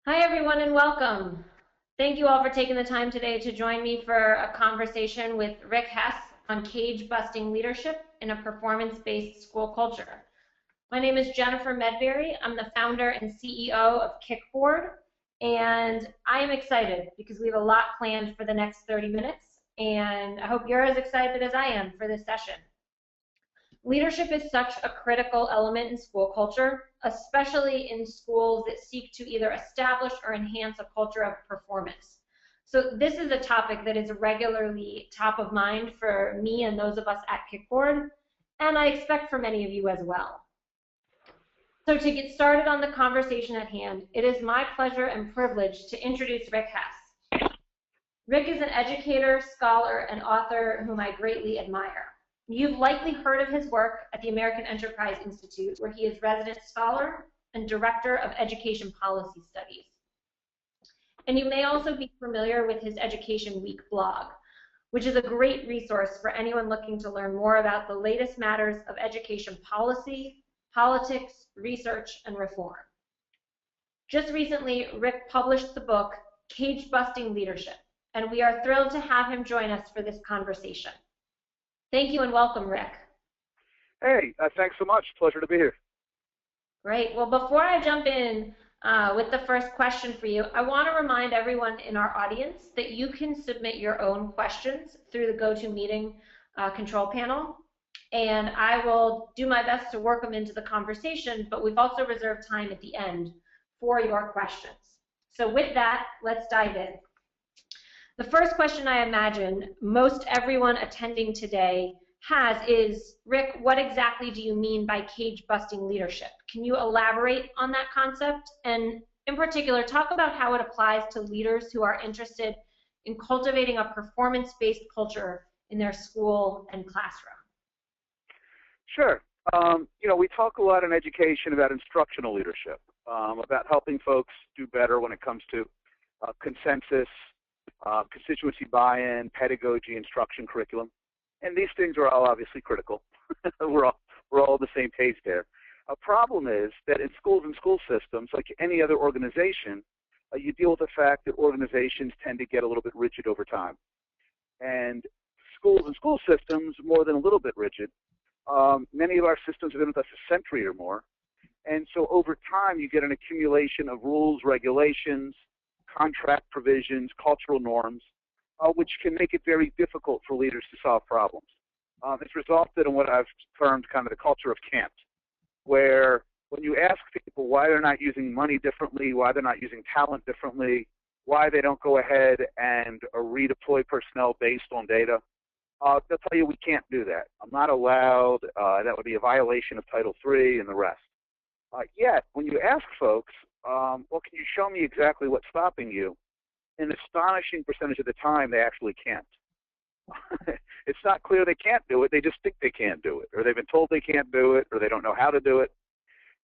Hi, everyone, and welcome. Thank you all for taking the time today to join me for a conversation with Rick Hess on cage-busting leadership in a performance-based school culture. My name is Jennifer Medberry. I'm the founder and CEO of Kickboard, and I am excited because we have a lot planned for the next 30 minutes, and I hope you're as excited as I am for this session. Leadership is such a critical element in school culture, especially in schools that seek to either establish or enhance a culture of performance. So this is a topic that is regularly top of mind for me and those of us at Kickboard, and I expect for many of you as well. So to get started on the conversation at hand, it is my pleasure and privilege to introduce Rick Hess. Rick is an educator, scholar, and author whom I greatly admire. You've likely heard of his work at the American Enterprise Institute, where he is resident scholar and director of education policy studies. And you may also be familiar with his Education Week blog, which is a great resource for anyone looking to learn more about the latest matters of education policy, politics, research, and reform. Just recently, Rick published the book, Cage-Busting Leadership, and we are thrilled to have him join us for this conversation. Thank you and welcome, Rick. Hey, thanks so much. Pleasure to be here. Great. Well, before I jump in with the first question for you, I want to remind everyone in our audience that you can submit your own questions through the GoToMeeting control panel, and I will do my best to work them into the conversation, but we've also reserved time at the end for your questions. So with that, let's dive in. The first question I imagine most everyone attending today has is, Rick, what exactly do you mean by cage-busting leadership? Can you elaborate on that concept? And in particular, talk about how it applies to leaders who are interested in cultivating a performance-based culture in their school and classroom. Sure. We talk a lot in education about instructional leadership, about helping folks do better when it comes to consensus, constituency buy-in, pedagogy, instruction, curriculum, and these things are all obviously critical. we're all on the same page there. A problem is that in schools and school systems, like any other organization, you deal with the fact that organizations tend to get a little bit rigid over time, and schools and school systems more than a little bit rigid. Many of our systems have been with us a century or more, and so over time you get an accumulation of rules, regulations, contract provisions, cultural norms, which can make it very difficult for leaders to solve problems. It's resulted in what I've termed kind of the culture of can't, where when you ask people why they're not using money differently, why they're not using talent differently, why they don't go ahead and redeploy personnel based on data, they'll tell you we can't do that. I'm not allowed. That would be a violation of Title III and the rest. Yet, when you ask folks, well, can you show me exactly what's stopping you? An astonishing percentage of the time, they actually can't. It's not clear they can't do it. They just think they can't do it, or they've been told they can't do it, or they don't know how to do it.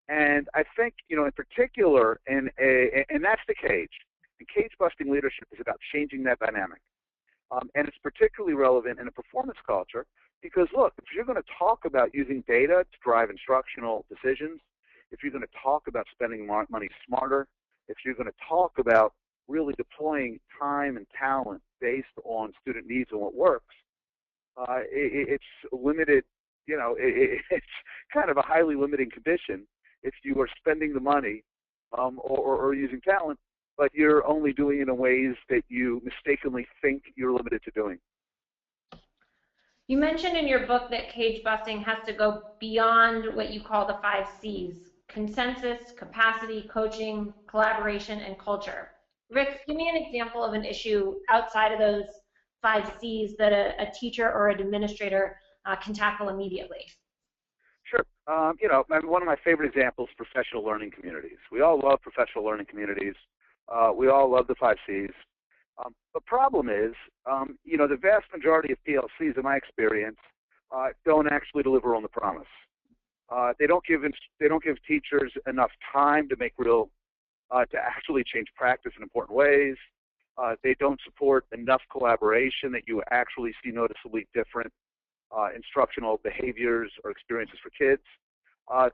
And I think, in particular, and that's the cage. And cage-busting leadership is about changing that dynamic. And it's particularly relevant in a performance culture because, look, if you're going to talk about using data to drive instructional decisions, if you're going to talk about spending money smarter, if you're going to talk about really deploying time and talent based on student needs and what works, it's limited, it's kind of a highly limiting condition if you are spending the money or using talent, but you're only doing it in ways that you mistakenly think you're limited to doing. You mentioned in your book that cage busting has to go beyond what you call the 5 C's: consensus, capacity, coaching, collaboration, and culture. Rick, give me an example of an issue outside of those 5 C's that a teacher or an administrator can tackle immediately. Sure. One of my favorite examples is professional learning communities. We all love professional learning communities. We all love the 5 C's. The problem is, the vast majority of PLCs, in my experience, don't actually deliver on the promise. They don't give teachers enough time to make to actually change practice in important ways. They don't support enough collaboration that you actually see noticeably different instructional behaviors or experiences for kids.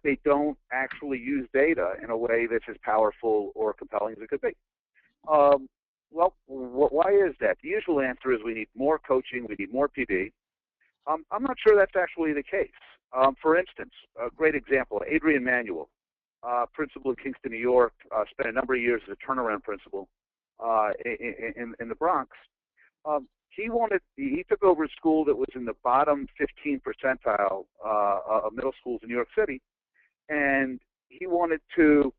they don't actually use data in a way that's as powerful or compelling as it could be. Well, why is that? The usual answer is we need more coaching, we need more PD. I'm not sure that's actually the case. For instance, a great example, Adrian Manuel, principal in Kingston, New York, spent a number of years as a turnaround principal in the Bronx. He took over a school that was in the bottom 15 percentile of middle schools in New York City, and he wanted to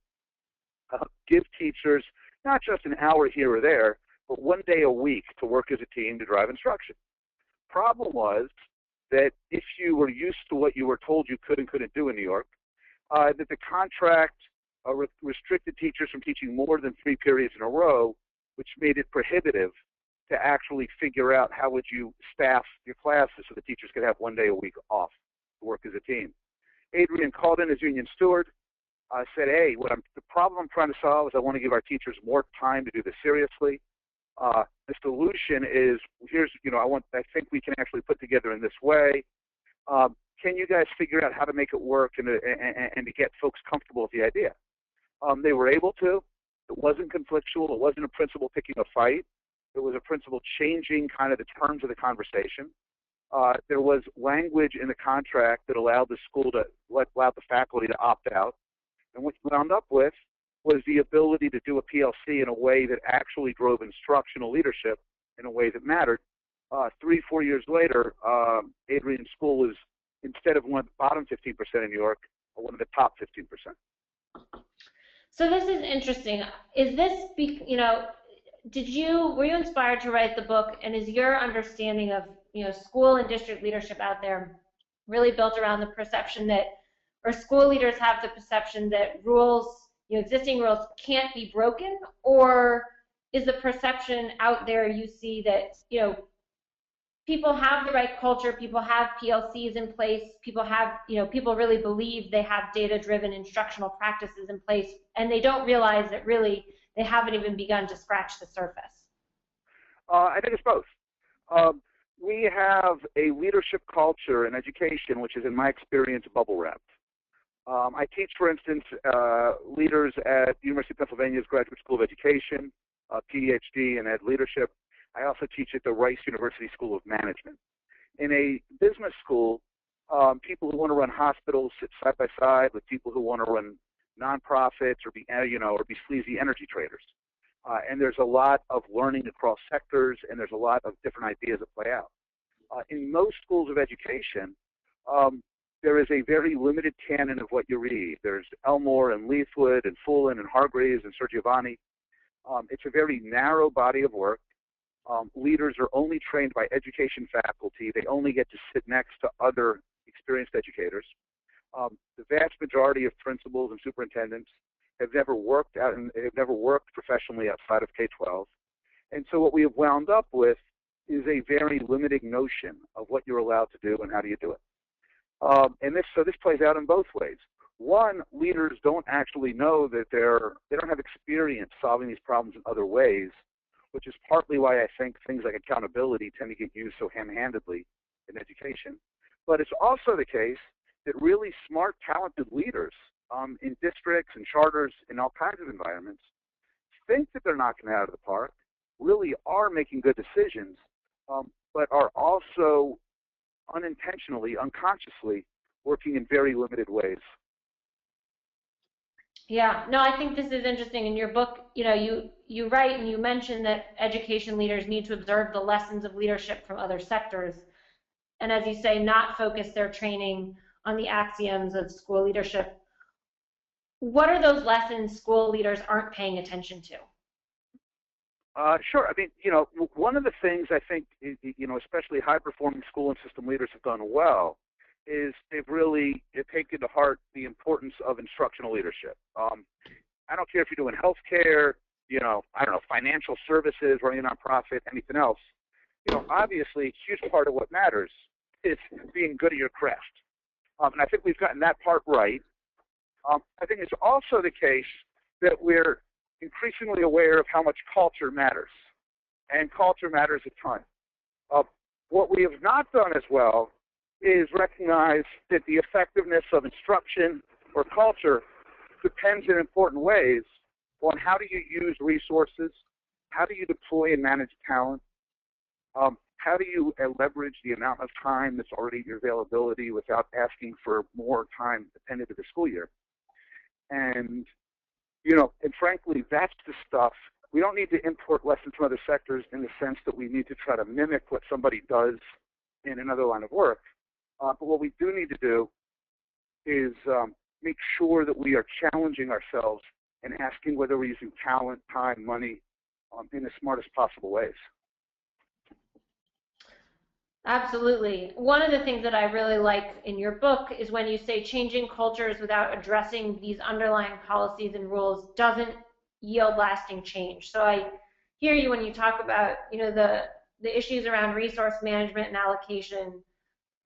give teachers not just an hour here or there, but one day a week to work as a team to drive instruction. Problem was that if you were used to what you were told you could and couldn't do in New York, that the contract restricted teachers from teaching more than 3 periods in a row, which made it prohibitive to actually figure out how would you staff your classes so the teachers could have one day a week off to work as a team. Adrian called in as union steward, said, hey, the problem I'm trying to solve is I want to give our teachers more time to do this seriously. The solution is, I think we can actually put together in this way. Can you guys figure out how to make it work and to get folks comfortable with the idea? They were able to. It wasn't conflictual. It wasn't a principal picking a fight. It was a principal changing kind of the terms of the conversation. There was language in the contract that allowed the school to allow the faculty to opt out. And what we wound up with was the ability to do a PLC in a way that actually drove instructional leadership in a way that mattered. 3-4 years later, Adrian's school is, instead of one of the bottom 15% in New York, one of the top 15%. So this is interesting. Is this, were you inspired to write the book, and is your understanding of, school and district leadership out there really built around the perception that, or school leaders have the perception that rules, existing rules can't be broken, or is the perception out there you see that, people have the right culture, people have PLCs in place, people have, people really believe they have data-driven instructional practices in place, and they don't realize that really they haven't even begun to scratch the surface? I think it's both. We have a leadership culture in education, which is, in my experience, bubble wrapped. I teach, for instance, leaders at the University of Pennsylvania's Graduate School of Education, PhD in Ed Leadership. I also teach at the Rice University School of Management. In a business school, people who want to run hospitals sit side by side with people who want to run nonprofits or be sleazy energy traders. And there's a lot of learning across sectors, and there's a lot of different ideas that play out. In most schools of education, there is a very limited canon of what you read. There's Elmore and Leithwood and Fullen and Hargreaves and Sir Giovanni. It's a very narrow body of work. Leaders are only trained by education faculty. They only get to sit next to other experienced educators. The vast majority of principals and superintendents have never worked professionally outside of K-12. And so what we have wound up with is a very limiting notion of what you're allowed to do and how do you do it. And this plays out in both ways. One, leaders don't actually know that they don't have experience solving these problems in other ways, which is partly why I think things like accountability tend to get used so ham-handedly in education. But it's also the case that really smart, talented leaders in districts and charters in all kinds of environments think that they're knocking it out of the park, really are making good decisions, but are also unintentionally, unconsciously working in very limited ways. Yeah, no, I think this is interesting. In your book, you write and you mention that education leaders need to observe the lessons of leadership from other sectors, and as you say, not focus their training on the axioms of school leadership. What are those lessons school leaders aren't paying attention to? Sure. I mean, one of the things I think, especially high-performing school and system leaders have done well is they've taken to heart the importance of instructional leadership. I don't care if you're doing healthcare, financial services, running a nonprofit, anything else. Obviously, a huge part of what matters is being good at your craft. And I think we've gotten that part right. I think it's also the case that we're increasingly aware of how much culture matters, and culture matters a ton. What we have not done as well is recognize that the effectiveness of instruction or culture depends in important ways on how do you use resources, how do you deploy and manage talent, how do you leverage the amount of time that's already at your availability without asking for more time at the end of the school year. And, and frankly, that's the stuff. We don't need to import lessons from other sectors in the sense that we need to try to mimic what somebody does in another line of work. But what we do need to do is make sure that we are challenging ourselves and asking whether we're using talent, time, money in the smartest possible ways. Absolutely. One of the things that I really like in your book is when you say changing cultures without addressing these underlying policies and rules doesn't yield lasting change. So I hear you when you talk about, the issues around resource management and allocation,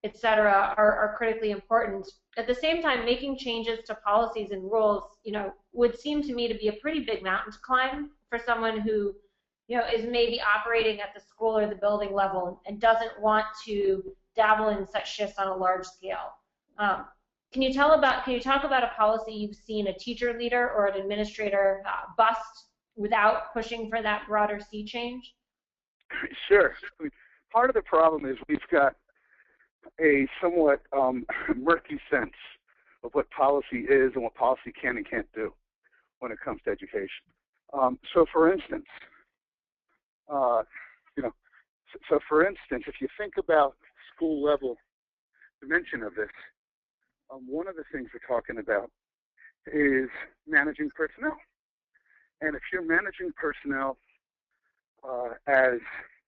et cetera, are critically important. At the same time, making changes to policies and rules, would seem to me to be a pretty big mountain to climb for someone who, is maybe operating at the school or the building level and doesn't want to dabble in such shifts on a large scale. Can you talk about a policy you've seen a teacher leader or an administrator bust without pushing for that broader sea change? Sure. Part of the problem is we've got a somewhat murky sense of what policy is and what policy can and can't do when it comes to education. So for instance, if you think about school level dimension of this, one of the things we're talking about is managing personnel. And if you're managing personnel as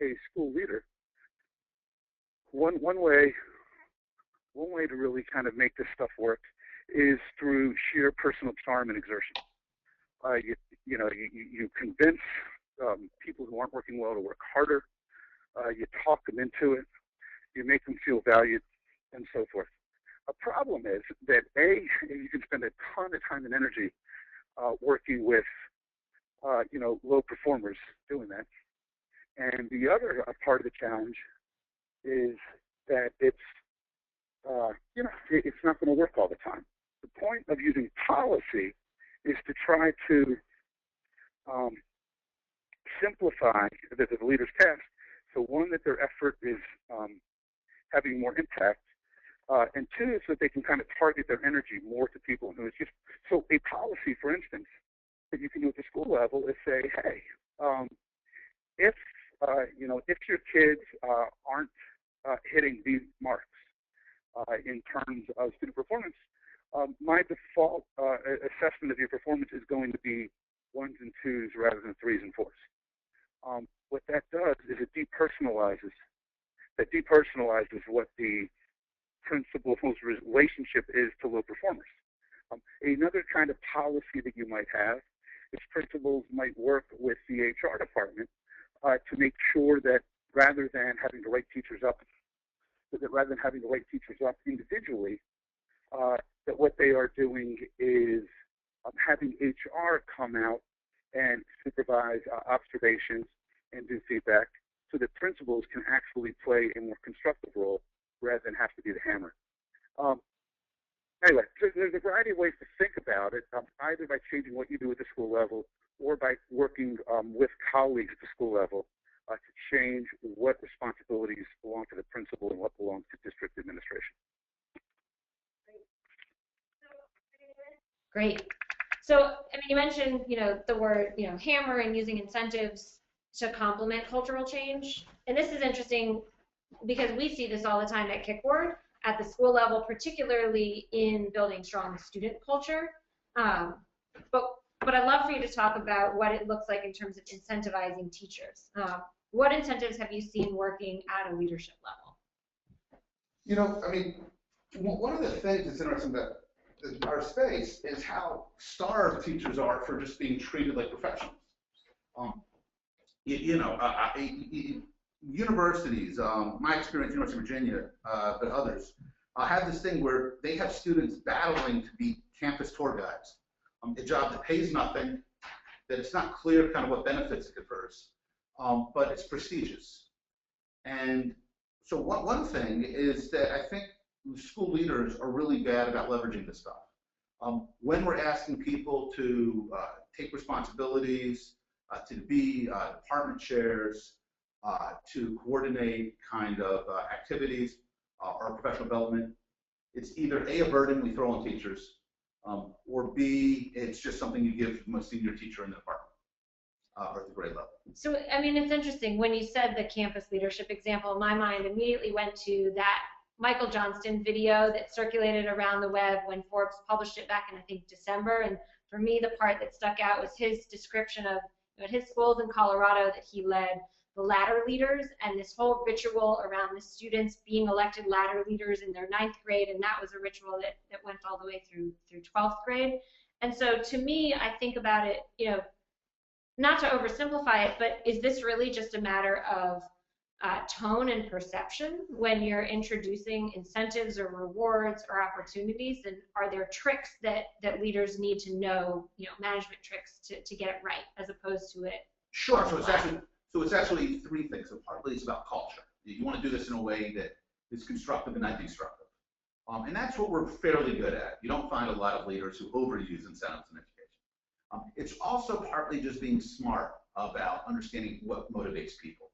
a school leader, one way to really kind of make this stuff work is through sheer personal charm and exertion. You convince people who aren't working well to work harder. You talk them into it. You make them feel valued, and so forth. A problem is that you can spend a ton of time and energy working with low performers doing that, and the other part of the challenge is that it's not going to work all the time. The point of using policy is to try to simplify the leader's task. So one, that their effort is having more impact, and two, so that they can kind of target their energy more to people who is just. So a policy, for instance, that you can do at the school level is say, hey, if your kids aren't hitting these marks in terms of student performance, my default assessment of your performance is going to be 1s and 2s rather than 3s and 4s. What that does is it depersonalizes what the principal's relationship is to low performers. Another kind of policy that you might have is principals might work with the HR department to make sure that rather than having to write teachers up individually, that what they are doing is having HR come out and supervise observations and do feedback so that principals can actually play a more constructive role rather than have to be the hammer. Anyway, so there's a variety of ways to think about it, either by changing what you do at the school level or by working with colleagues at the school level to change what responsibilities belong to the principal and what belongs to district administration. Great. So, you mentioned, the word, hammer and using incentives to complement cultural change. And this is interesting because we see this all the time at Kickboard at the school level, particularly in building strong student culture. But I'd love for you to talk about what it looks like in terms of incentivizing teachers. What incentives have you seen working at a leadership level? One of the things that's interesting about our space is how starved teachers are for just being treated like professionals. Universities, my experience, University of Virginia, but others, have this thing where they have students battling to be campus tour guides, a job that pays nothing, that it's not clear kind of what benefits it confers, but it's prestigious. And so one thing is that I think school leaders are really bad about leveraging this stuff. When we're asking people to take responsibilities, to be department chairs, to coordinate kind of activities or professional development, it's either A, a burden we throw on teachers, or B, it's just something you give to the most senior teacher in the department or at the grade level. So, I mean, it's interesting. When you said the campus leadership example, my mind immediately went to that Michael Johnston video that circulated around the web when Forbes published it back in, I think, December. And for me, the part that stuck out was his description of his schools in Colorado that he led, the ladder leaders, and this whole ritual around the students being elected ladder leaders in their 9th grade, and that was a ritual that went all the way through 12th grade. And so to me, I think about it, not to oversimplify it, but is this really just a matter of tone and perception when you're introducing incentives or rewards or opportunities? And are there tricks that leaders need to know, management tricks to get it right, as opposed to it? Sure. So it's actually three things. So partly it's about culture. You want to do this in a way that is constructive and not destructive. And that's what we're fairly good at. You don't find a lot of leaders who overuse incentives in education. It's also partly just being smart about understanding what motivates people.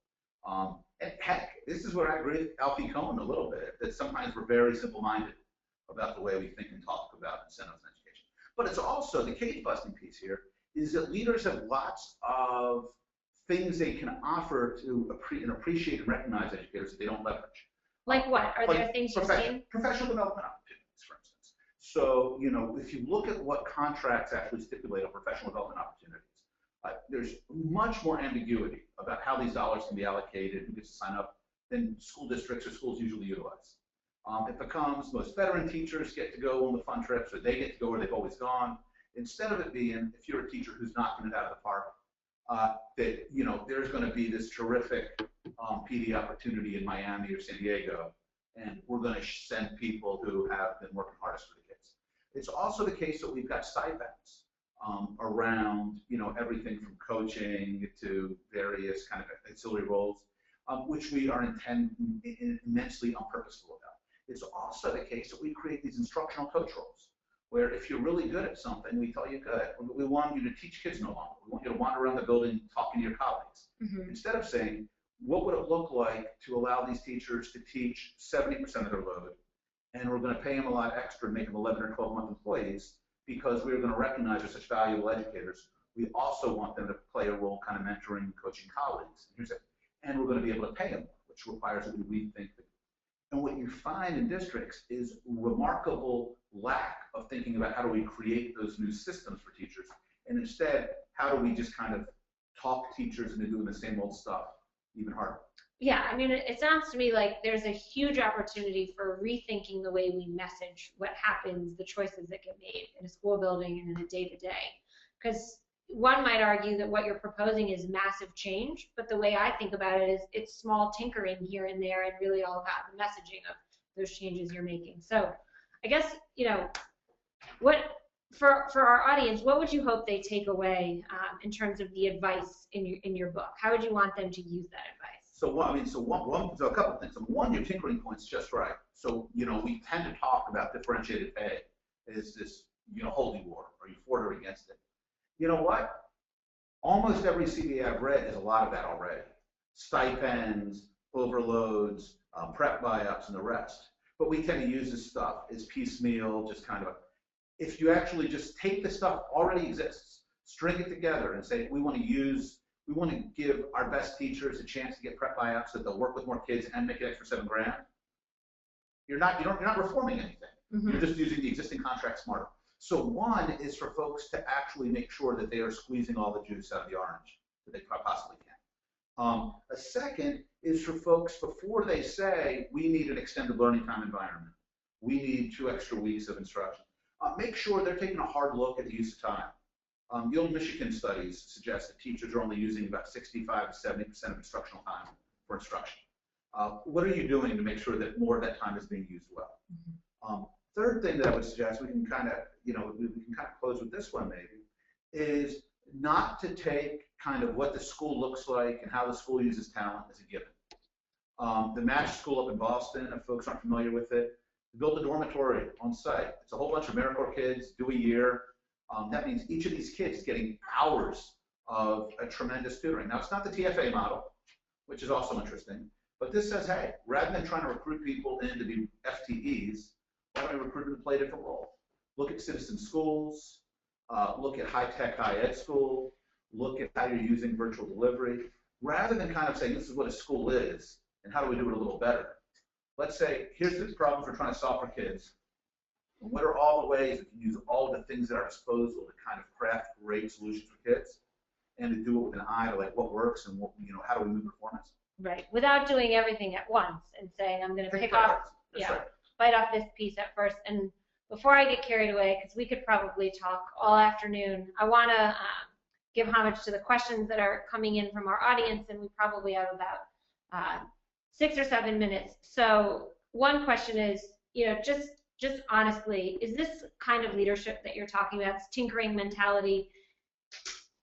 And heck, this is where I agree with Alfie Cohen a little bit, that sometimes we're very simple-minded about the way we think and talk about incentives in education. But it's also, the cage-busting piece here, is that leaders have lots of things they can offer to appreciate and recognize educators that they don't leverage. Like what? Are there things you've seen? Professional development opportunities, for instance. So, if you look at what contracts actually stipulate on professional development opportunities, there's much more ambiguity about how these dollars can be allocated, who gets to sign up, than school districts or schools usually utilize. It becomes most veteran teachers get to go on the fun trips, or they get to go where they've always gone, instead of it being, if you're a teacher who's knocking it out of the park, that there's going to be this terrific PD opportunity in Miami or San Diego, and we're going to send people who have been working hardest for the kids. It's also the case that we've got stipends around everything from coaching to various kind of ancillary roles, which we are immensely unpurposeful about. It's also the case that we create these instructional coach roles, where if you're really good at something, we tell you good. We want you to teach kids no longer. We want you to wander around the building talking to your colleagues. Mm-hmm. Instead of saying, what would it look like to allow these teachers to teach 70% of their load, and we're going to pay them a lot extra and make them 11 or 12-month employees because we're going to recognize they're such valuable educators. We also want them to play a role kind of mentoring and coaching colleagues. And we're going to be able to pay them, which requires that we rethink the. And what you find in districts is remarkable lack of thinking about how do we create those new systems for teachers, and instead, how do we just kind of talk teachers into doing the same old stuff even harder? Yeah, I mean, it sounds to me like there's a huge opportunity for rethinking the way we message what happens, the choices that get made in a school building and in a day-to-day. Because one might argue that what you're proposing is massive change, but the way I think about it is it's small tinkering here and there and really all about the messaging of those changes you're making. So I guess, what for our audience, what would you hope they take away in terms of the advice in your book? How would you want them to use that advice? So a couple of things. One, your tinkering point's just right. So we tend to talk about differentiated pay as this holy war. Are you for it or against it? You know what? Almost every CBA I've read has a lot of that already. Stipends, overloads, prep buy-ups, and the rest. But we tend to use this stuff as piecemeal, just kind of. If you actually just take the stuff already exists, string it together, and say we want to give our best teachers a chance to get prep buy-ups so that they'll work with more kids and make an extra $7,000. You're not reforming anything. Mm-hmm. You're just using the existing contract smarter. So one is for folks to actually make sure that they are squeezing all the juice out of the orange that they possibly can. A second is for folks, before they say, we need an extended learning time environment, we need 2 extra weeks of instruction, make sure they're taking a hard look at the use of time. The old Michigan studies suggest that teachers are only using about 65 to 70% of instructional time for instruction. What are you doing to make sure that more of that time is being used well? Mm-hmm. Third thing that I would suggest, we can kind of close with this one maybe, is not to take kind of what the school looks like and how the school uses talent as a given. The Match School up in Boston, if folks aren't familiar with it, Build a dormitory on site. It's a whole bunch of AmeriCorps kids, do a year. That means each of these kids is getting hours of a tremendous tutoring. Now, it's not the TFA model, which is also interesting, but this says, hey, rather than trying to recruit people in to be FTEs, why don't we recruit them to play a different role? Look at citizen schools, look at high-tech, high-ed school, look at how you're using virtual delivery. Rather than kind of saying this is what a school is and how do we do it a little better, let's say here's the problems we're trying to solve for kids. What are all the ways we can use all the things at our disposal to kind of craft great solutions for kids and to do it with an eye to like what works and what, you know, how do we move performance? Right, without doing everything at once and saying I'm going to pick off, bite off this piece at first. And before I get carried away, because we could probably talk all afternoon, I want to give homage to the questions that are coming in from our audience, and we probably have about 6 or 7 minutes. So one question is, you know, just honestly, is this kind of leadership that you're talking about, this tinkering mentality,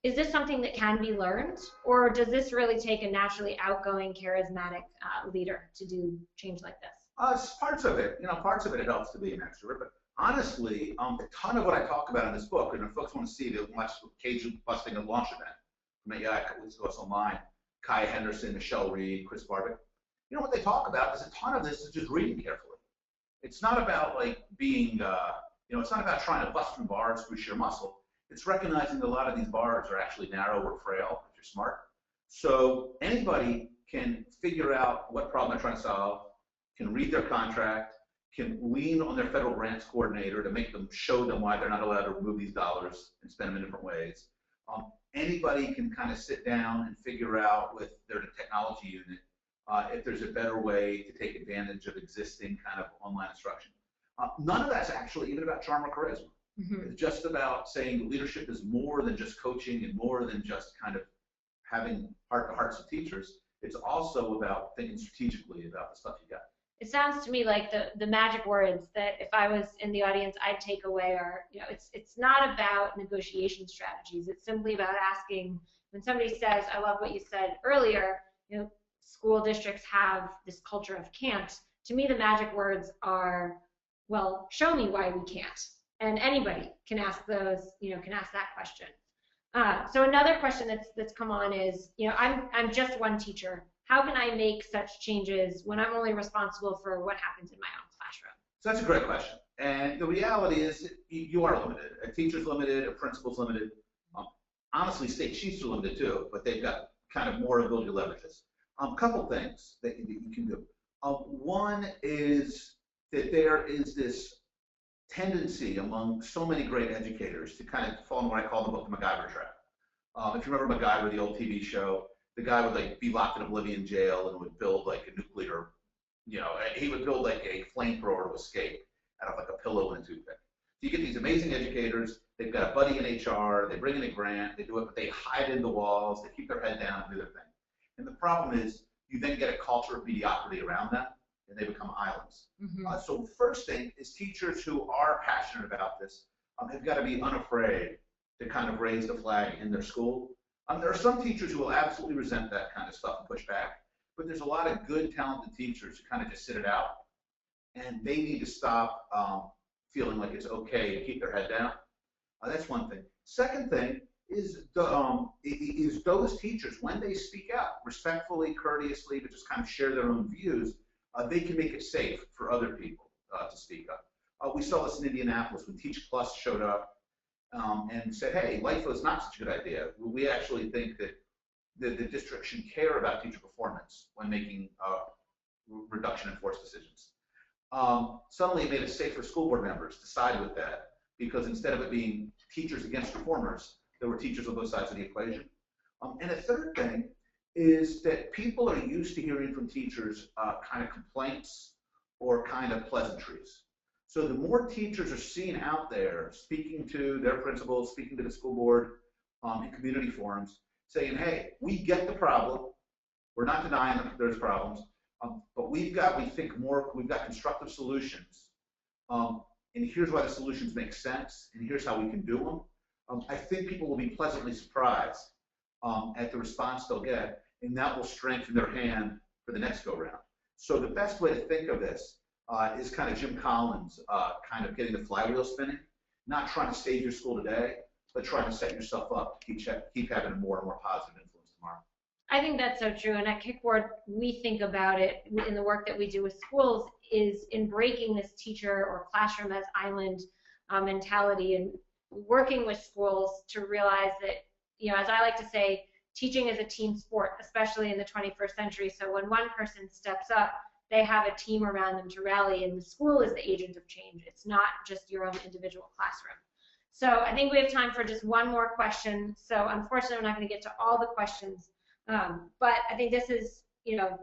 is this something that can be learned, or does this really take a naturally outgoing, charismatic leader to do change like this? Parts of it, you know, parts of it helps to be an extrovert, but honestly, a ton of what I talk about in this book, and if folks want to see it, watch CageBusting a launch event from AI, let's go online, Kai Henderson, Michelle Reed, Chris Barbic. You know what they talk about is a ton of this is just reading carefully. It's not about like being, you know, it's not about trying to bust through bars through sheer muscle. It's recognizing that a lot of these bars are actually narrow or frail if you're smart. So anybody can figure out what problem they're trying to solve, can read their contract, can lean on their federal grants coordinator to make them show them why they're not allowed to remove these dollars and spend them in different ways. Anybody can kind of sit down and figure out with their technology unit if there's a better way to take advantage of existing kind of online instruction. None of that's actually even about charm or charisma. Mm-hmm. It's just about saying leadership is more than just coaching and more than just kind of having heart-to-hearts with teachers. It's also about thinking strategically about the stuff you got. It sounds to me like the magic words that if I was in the audience, I'd take away are, you know, it's not about negotiation strategies. It's simply about asking, when somebody says, I love what you said earlier, you know, school districts have this culture of can't. To me, the magic words are, well, show me why we can't. And anybody can ask those, you know, can ask that question. So another question that's come on is, you know, I'm just one teacher. How can I make such changes when I'm only responsible for what happens in my own classroom? So that's a great question. And the reality is you are limited. A teacher's limited, a principal's limited. Honestly, state chiefs are limited too, but they've got kind of more ability to leverage this. A couple things that you can do. One is that there is this tendency among so many great educators to kind of fall in what I call the book The MacGyver Trap. If you remember MacGyver, the old TV show, the guy would like be locked in oblivion jail and would build like a nuclear, you know, he would build like a flamethrower to escape out of like a pillow and a toothpick. So you get these amazing educators, they've got a buddy in HR, they bring in a grant, they do it, but they hide in the walls, they keep their head down and do their thing. And the problem is you then get a culture of mediocrity around them and they become islands. Mm-hmm. So the first thing is teachers who are passionate about this have got to be unafraid to kind of raise the flag in their school. There are some teachers who will absolutely resent that kind of stuff and push back, but there's a lot of good, talented teachers who kind of just sit it out, and they need to stop feeling like it's okay to keep their head down. That's one thing. Second thing is those teachers, when they speak out respectfully, courteously, but just kind of share their own views, they can make it safe for other people to speak up. We saw this in Indianapolis when Teach Plus showed up and said, hey, LIFO is not such a good idea. We actually think that the district should care about teacher performance when making reduction in force decisions. Suddenly it made it safe for school board members to side with that, because instead of it being teachers against reformers, there were teachers on both sides of the equation. And a third thing is that people are used to hearing from teachers kind of complaints or kind of pleasantries. So the more teachers are seen out there speaking to their principals, speaking to the school board in community forums, saying, hey, we get the problem. We're not denying that there's problems, but we've got constructive solutions. And here's why the solutions make sense, and here's how we can do them. I think people will be pleasantly surprised at the response they'll get, and that will strengthen their hand for the next go-round. So the best way to think of this is kind of Jim Collins, kind of getting the flywheel spinning, not trying to save your school today, but trying to set yourself up to keep having a more and more positive influence tomorrow. I think that's so true. And at Kickboard, we think about it in the work that we do with schools is in breaking this teacher or classroom as island mentality and working with schools to realize that, you know, as I like to say, teaching is a team sport, especially in the 21st century. So when one person steps up, they have a team around them to rally, and the school is the agent of change. It's not just your own individual classroom. So I think we have time for just one more question. So unfortunately, we're not going to get to all the questions, but I think this is, you know,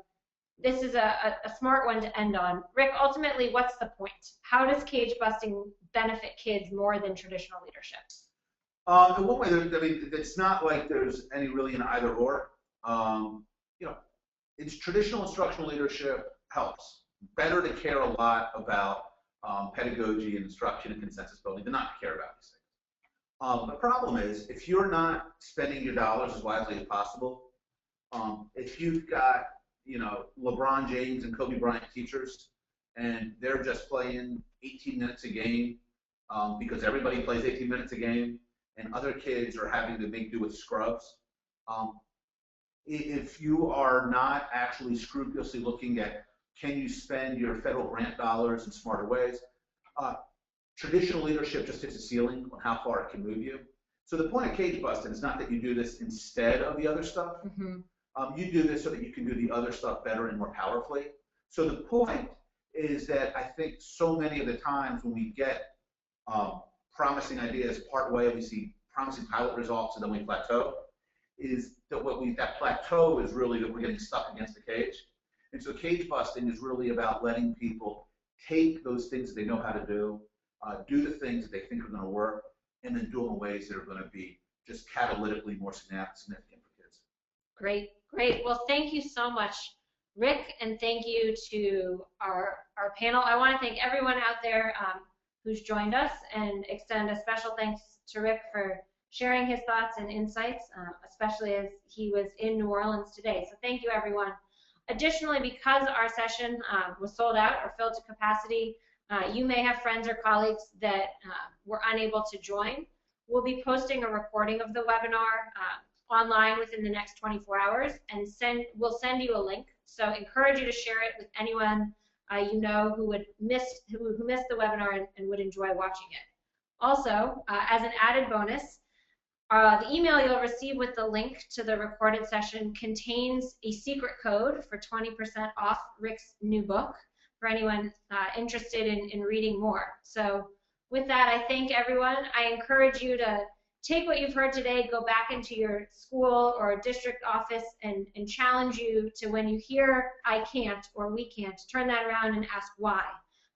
this is a smart one to end on. Rick, ultimately, what's the point? How does cage busting benefit kids more than traditional leadership? In one way, I mean, it's not like there's any really an either or. You know, it's traditional instructional leadership helps. Better to care a lot about pedagogy and instruction and consensus building than not to care about these things. The problem is, if you're not spending your dollars as wisely as possible, if you've got, you know, LeBron James and Kobe Bryant teachers, and they're just playing 18 minutes a game because everybody plays 18 minutes a game, and other kids are having to make do with scrubs. If you are not actually scrupulously looking at can you spend your federal grant dollars in smarter ways, traditional leadership just hits a ceiling on how far it can move you. So the point of cage busting is not that you do this instead of the other stuff. Mm-hmm. You do this so that you can do the other stuff better and more powerfully. So the point is that I think so many of the times when we get promising ideas part way, we see promising pilot results, and then we plateau, is that that plateau is really that we're getting stuck against the cage. And so cage busting is really about letting people take those things that they know how to do the things that they think are going to work, and then do them in ways that are going to be just catalytically more significant for kids. Great, great. Well, thank you so much, Rick, and thank you to our panel. I want to thank everyone out there who's joined us, and extend a special thanks to Rick for sharing his thoughts and insights, especially as he was in New Orleans today. So thank you, everyone. Additionally, because our session was sold out or filled to capacity, you may have friends or colleagues that were unable to join. We'll be posting a recording of the webinar online within the next 24 hours, and we'll send you a link. So encourage you to share it with anyone you know who missed the webinar and would enjoy watching it. Also, as an added bonus, the email you'll receive with the link to the recorded session contains a secret code for 20% off Rick's new book for anyone interested in reading more. So with that, I thank everyone. I encourage you to take what you've heard today, go back into your school or district office and challenge you to, when you hear I can't or we can't, turn that around and ask why.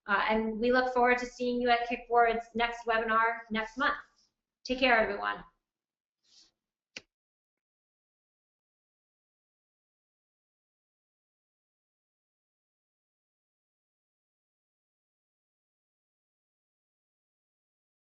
And we look forward to seeing you at Kickboard's next webinar next month. Take care, everyone.